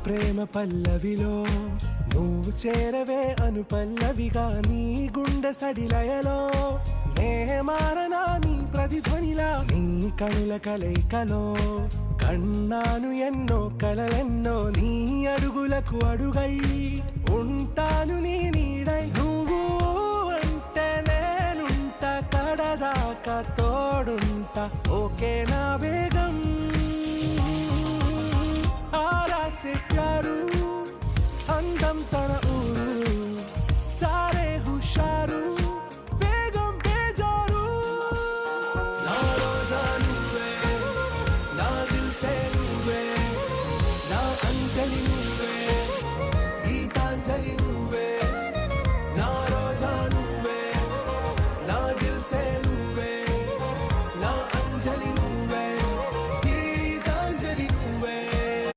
ప్రేమ పల్లవిలో నువ్వు చేరవే అను పల్లవిగా నీ గుండె సడిలయలో నే మారనా నీ ప్రతిధ్వనిలా నీ కనుల కలయికలో కన్నాను ఎన్నో కలలెన్నో నీ అడుగులకు అడుగై ఉంటాను నీ నీడై నువ్వు అంటే నేనుంట కడదాకా తోడుంటా ఓకే నా వేగం ఆరా से प्यारू అందం తన